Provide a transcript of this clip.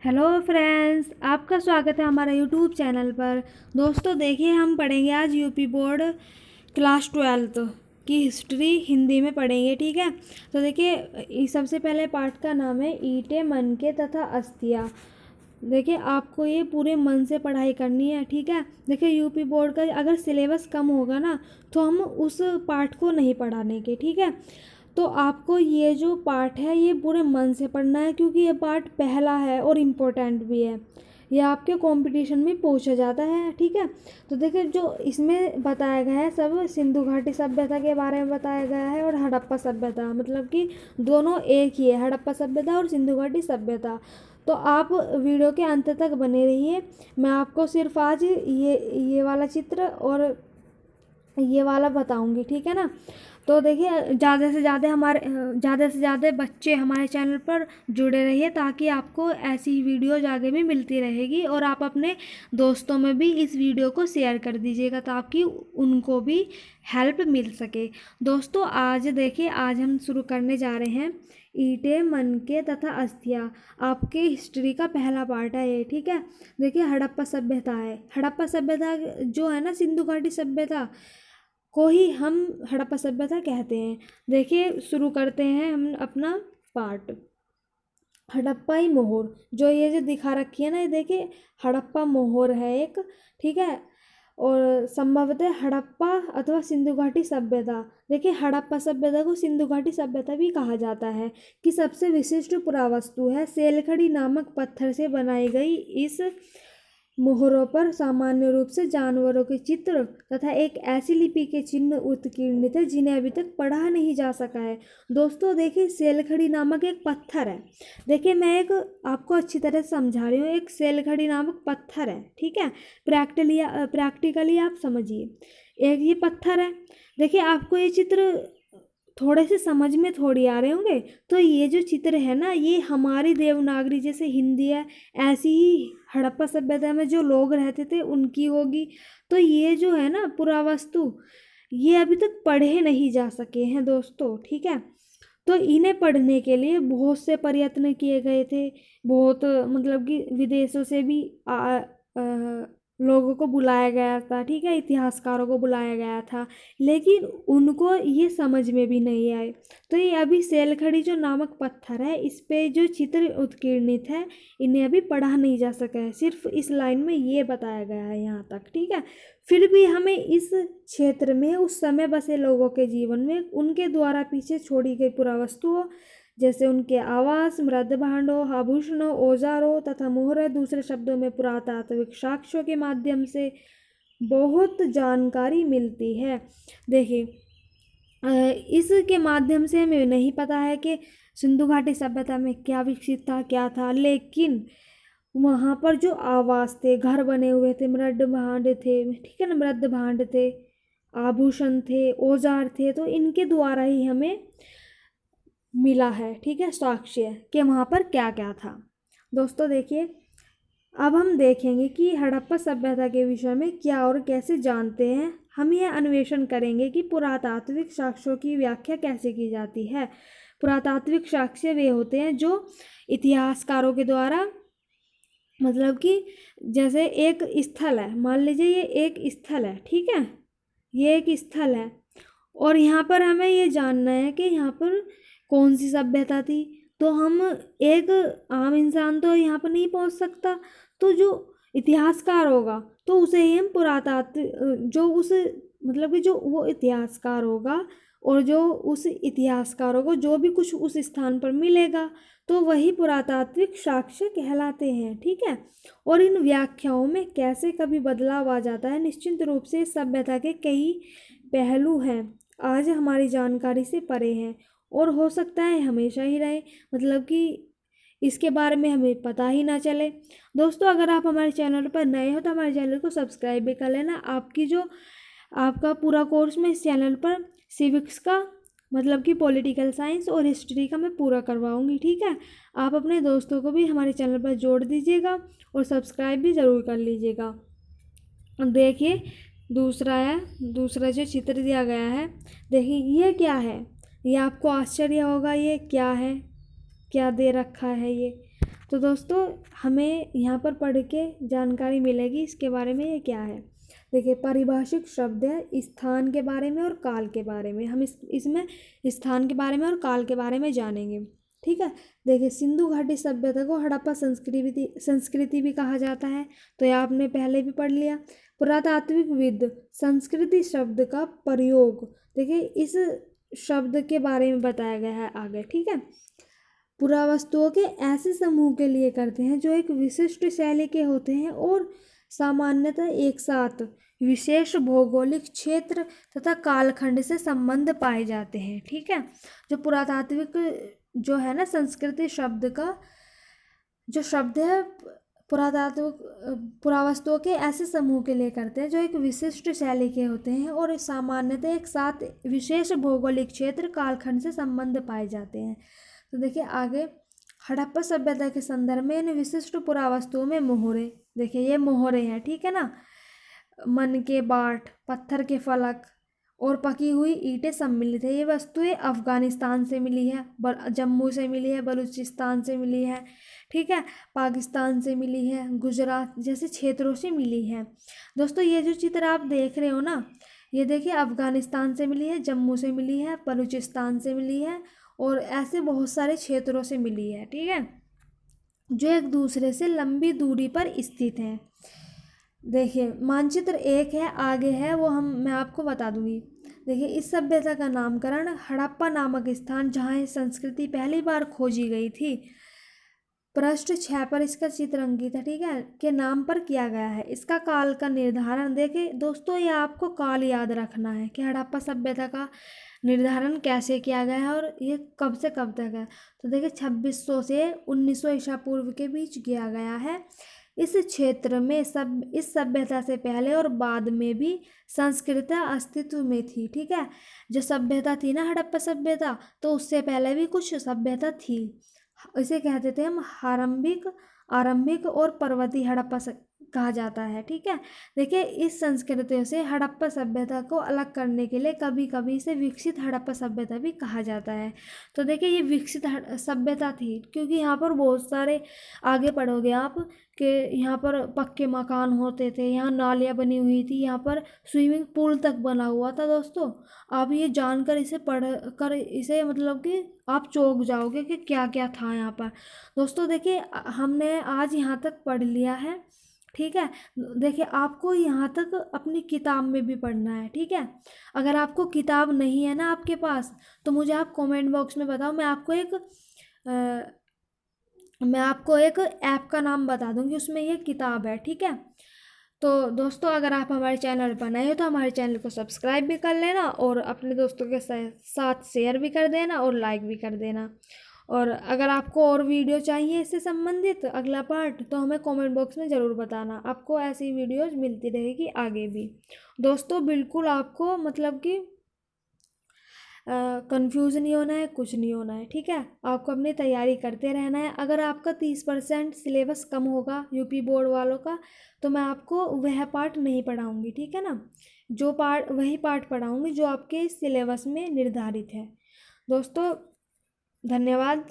Hello friends, आपका स्वागत है हमारे यूट्यूब चैनल पर। दोस्तों देखिए, हम पढ़ेंगे आज यूपी बोर्ड क्लास 12 की हिस्ट्री हिंदी में पढ़ेंगे। ठीक है, तो देखिए सबसे पहले पार्ट का नाम है ईंटें, मनके तथा अस्थियाँ। देखिए आपको ये पूरे मन से पढ़ाई करनी है। ठीक है, देखिए यूपी बोर्ड का अगर सिलेबस कम होगा ना तो हम उस पार्ट को नहीं पढ़ाने के। ठीक है, तो आपको ये जो पार्ट है ये पूरे मन से पढ़ना है, क्योंकि ये पार्ट पहला है और इम्पोर्टेंट भी है। ये आपके कंपटीशन में पूछा जाता है। ठीक है, तो देखिए जो इसमें बताया गया है सब सिंधु घाटी सभ्यता के बारे में बताया गया है और हड़प्पा सभ्यता, मतलब कि दोनों एक ही है, हड़प्पा सभ्यता और सिंधु घाटी सभ्यता। तो आप वीडियो के अंत तक बने रहिए। मैं आपको सिर्फ आज ये वाला चित्र और ये वाला बताऊंगी। ठीक है ना, तो देखिए ज़्यादा से ज़्यादा बच्चे हमारे चैनल पर जुड़े रहिए, ताकि आपको ऐसी वीडियोज आगे भी मिलती रहेगी और आप अपने दोस्तों में भी इस वीडियो को शेयर कर दीजिएगा ताकि उनको भी हेल्प मिल सके। दोस्तों आज देखिए, आज हम शुरू करने जा रहे हैं ईंटें, मनके तथा अस्थियाँ। आपके हिस्ट्री का पहला पार्ट है ये। ठीक है, देखिए हड़प्पा सभ्यता है। हड़प्पा सभ्यता जो है ना, सिंधु घाटी सभ्यता को ही हम हड़प्पा सभ्यता कहते हैं। देखिए शुरू करते हैं हम अपना पार्ट। हड़प्पाई मोहर, जो ये जो दिखा रखी है ना, ये देखिए हड़प्पा मोहर है एक। ठीक है, और संभवतः हड़प्पा अथवा सिंधु घाटी सभ्यता। देखिए हड़प्पा सभ्यता को सिंधु घाटी सभ्यता भी कहा जाता है। कि सबसे विशिष्ट पुरावस्तु है सेलखड़ी नामक पत्थर से बनाई गई इस मोहरों पर सामान्य रूप से जानवरों के चित्र तथा एक ऐसी लिपि के चिन्ह उत्कीर्णित है जिन्हें अभी तक पढ़ा नहीं जा सका है। दोस्तों देखिए, सेलखड़ी नामक एक पत्थर है। देखिए मैं एक आपको अच्छी तरह से समझा रही हूँ। एक सेलखड़ी नामक पत्थर है। ठीक है, प्रैक्टिकली आप समझिए। एक ये पत्थर है। देखिए आपको ये चित्र थोड़े से समझ में थोड़ी आ रहे होंगे। तो ये जो चित्र है ना, ये हमारी देवनागरी जैसे हिंदी है, ऐसी ही हड़प्पा सभ्यता में जो लोग रहते थे उनकी होगी। तो ये जो है ना पुरावस्तु, ये अभी तक पढ़े नहीं जा सके हैं दोस्तों। ठीक है, तो इन्हें पढ़ने के लिए बहुत से प्रयत्न किए गए थे। बहुत मतलब कि विदेशों से भी लोगों को बुलाया गया था। ठीक है, इतिहासकारों को बुलाया गया था, लेकिन उनको ये समझ में भी नहीं आए। तो ये अभी सेलखड़ी जो नामक पत्थर है, इस पे जो चित्र उत्कीर्णित है, इन्हें अभी पढ़ा नहीं जा सका है। सिर्फ इस लाइन में ये बताया गया है यहाँ तक। ठीक है, फिर भी हमें इस क्षेत्र में उस समय बसे लोगों के जीवन में उनके द्वारा पीछे छोड़ी गई पुरावस्तुओं, जैसे उनके आवास, मृद भांडों, आभूषणों, औजारों तथा मोहर, दूसरे शब्दों में पुरातात्विक साक्ष्यों के माध्यम से बहुत जानकारी मिलती है। देखिए इसके माध्यम से हमें नहीं पता है कि सिंधु घाटी सभ्यता में क्या विकसित था, क्या था, लेकिन वहाँ पर जो आवास थे, घर बने हुए थे, मृद भांड थे। ठीक है ना, मृद भांड थे, आभूषण थे, औजार थे, तो इनके द्वारा ही हमें मिला है। ठीक है, साक्ष्य कि वहाँ पर क्या क्या था। दोस्तों देखिए, अब हम देखेंगे कि हड़प्पा सभ्यता के विषय में क्या और कैसे जानते हैं। हम यह अन्वेषण करेंगे कि पुरातात्विक साक्ष्यों की व्याख्या कैसे की जाती है। पुरातात्विक साक्ष्य वे होते हैं जो इतिहासकारों के द्वारा, मतलब कि जैसे एक स्थल है, मान लीजिए ये एक स्थल है। ठीक है, ये एक स्थल है और यहाँ पर हमें ये जानना है कि यहाँ पर कौन सी सभ्यता थी। तो हम एक आम इंसान तो यहाँ पर नहीं पहुँच सकता, तो जो इतिहासकार होगा तो उसे ही हम पुरातात्विक, जो उस मतलब कि जो वो इतिहासकार होगा और जो उस इतिहासकारों को जो भी कुछ उस स्थान पर मिलेगा, तो वही पुरातात्विक साक्ष्य कहलाते हैं। ठीक है, और इन व्याख्याओं में कैसे कभी बदलाव आ जाता है। निश्चित रूप से सभ्यता के कई पहलू हैं आज हमारी जानकारी से परे हैं और हो सकता है हमेशा ही रहे, मतलब कि इसके बारे में हमें पता ही ना चले। दोस्तों अगर आप हमारे चैनल पर नए हो तो हमारे चैनल को सब्सक्राइब भी कर लेना। आपका पूरा कोर्स में इस चैनल पर सिविक्स का, मतलब कि पॉलिटिकल साइंस और हिस्ट्री का मैं पूरा करवाऊंगी। ठीक है, आप अपने दोस्तों को भी हमारे चैनल पर जोड़ दीजिएगा और सब्सक्राइब भी ज़रूर कर लीजिएगा। देखिए दूसरा जो चित्र दिया गया है, देखिए ये क्या है। ये आपको आश्चर्य होगा, ये क्या है, क्या दे रखा है ये। तो दोस्तों हमें यहाँ पर पढ़ के जानकारी मिलेगी इसके बारे में, ये क्या है। देखिए पारिभाषिक शब्द है स्थान के बारे में और काल के बारे में, हम इसमें स्थान के बारे में और काल के बारे में जानेंगे, ठीक है। देखिए सिंधु घाटी सभ्यता को हड़प्पा संस्कृति भी कहा जाता है, तो ये आपने पहले भी पढ़ लिया। पुरातात्विकविद संस्कृति शब्द का प्रयोग, देखिए इस शब्द के बारे में बताया गया है आगे, ठीक है। पुरावस्तुओं के ऐसे समूह के लिए करते हैं जो एक विशिष्ट शैली के होते हैं और सामान्यतः एक साथ विशेष भौगोलिक क्षेत्र तथा कालखंड से संबंध पाए जाते हैं, ठीक है। जो पुरातात्विक जो है ना संस्कृति शब्द का जो शब्द है पुरातात्विक पुरावस्तुओं के ऐसे समूह के लिए करते हैं जो एक विशिष्ट शैली के होते हैं और सामान्यतः एक साथ विशेष भौगोलिक क्षेत्र कालखंड से संबंध पाए जाते हैं। तो देखिए आगे हड़प्पा सभ्यता के संदर्भ में इन विशिष्ट पुरावस्तुओं में मोहरे, देखिए ये मोहरे हैं, ठीक है ना, मन के बाट, पत्थर के फलक और पकी हुई ईंटें सम्मिलित है। ये वस्तुएं अफगानिस्तान से मिली है, जम्मू से मिली है, बलूचिस्तान से मिली है, ठीक है, पाकिस्तान से मिली है, गुजरात जैसे क्षेत्रों से मिली है। दोस्तों ये जो चित्र आप देख रहे हो ना, ये देखिए अफगानिस्तान से मिली है, जम्मू से मिली है, बलूचिस्तान से मिली है और ऐसे बहुत सारे क्षेत्रों से मिली है, ठीक है, जो एक दूसरे से लंबी दूरी पर स्थित हैं। देखिए मानचित्र एक है, आगे है वो मैं आपको बता दूंगी। देखिए इस सभ्यता का नामकरण हड़प्पा नामक स्थान जहाँ ये संस्कृति पहली बार खोजी गई थी, पृष्ठ 6 पर इसका चित्र अंकित है, ठीक है, के नाम पर किया गया है। इसका काल का निर्धारण, देखिए दोस्तों ये आपको काल याद रखना है कि हड़प्पा सभ्यता का निर्धारण कैसे किया गया है और ये कब से कब तक है। तो देखिए 2600 से 1900 ईसा पूर्व के बीच किया गया है। इस क्षेत्र में इस सभ्यता से पहले और बाद में भी संस्कृति अस्तित्व में थी, ठीक है। जो सभ्यता थी ना हड़प्पा सभ्यता, तो उससे पहले भी कुछ सभ्यता थी, इसे कहते थे हम आरंभिक और पर्वतीय हड़प्पा कहा जाता है, ठीक है। देखिए इस संस्कृतियों से हड़प्पा सभ्यता को अलग करने के लिए कभी कभी इसे विकसित हड़प्पा सभ्यता भी कहा जाता है। तो देखिए ये विकसित सभ्यता थी क्योंकि यहाँ पर बहुत सारे, आगे पढ़ोगे आप कि यहाँ पर पक्के मकान होते थे, यहाँ नालियाँ बनी हुई थी, यहाँ पर स्विमिंग पूल तक बना हुआ था। दोस्तों आप ये जानकर इसे पढ़ कर इसे मतलब कि आप चौंक जाओगे कि क्या क्या था यहाँ पर। दोस्तों देखिए हमने आज यहाँ तक पढ़ लिया है, ठीक है। देखिए आपको यहाँ तक अपनी किताब में भी पढ़ना है, ठीक है। अगर आपको किताब नहीं है ना आपके पास, तो मुझे आप कमेंट बॉक्स में बताओ, मैं आपको एक ऐप का नाम बता दूंगी, उसमें ये किताब है, ठीक है। तो दोस्तों अगर आप हमारे चैनल पर नए हो तो हमारे चैनल को सब्सक्राइब भी कर लेना और अपने दोस्तों के साथ शेयर भी कर देना और लाइक भी कर देना। और अगर आपको और वीडियो चाहिए इससे संबंधित अगला पार्ट, तो हमें कमेंट बॉक्स में ज़रूर बताना, आपको ऐसी वीडियोज़ मिलती रहेगी आगे भी। दोस्तों बिल्कुल आपको मतलब कि कंफ्यूज नहीं होना है, कुछ नहीं होना है, ठीक है। आपको अपनी तैयारी करते रहना है। अगर आपका 30% सिलेबस कम होगा यूपी बोर्ड वालों का, तो मैं आपको वह पार्ट नहीं पढ़ाऊँगी, ठीक है ना, वही पार्ट पढ़ाऊँगी जो आपके सिलेबस में निर्धारित है। दोस्तों धन्यवाद।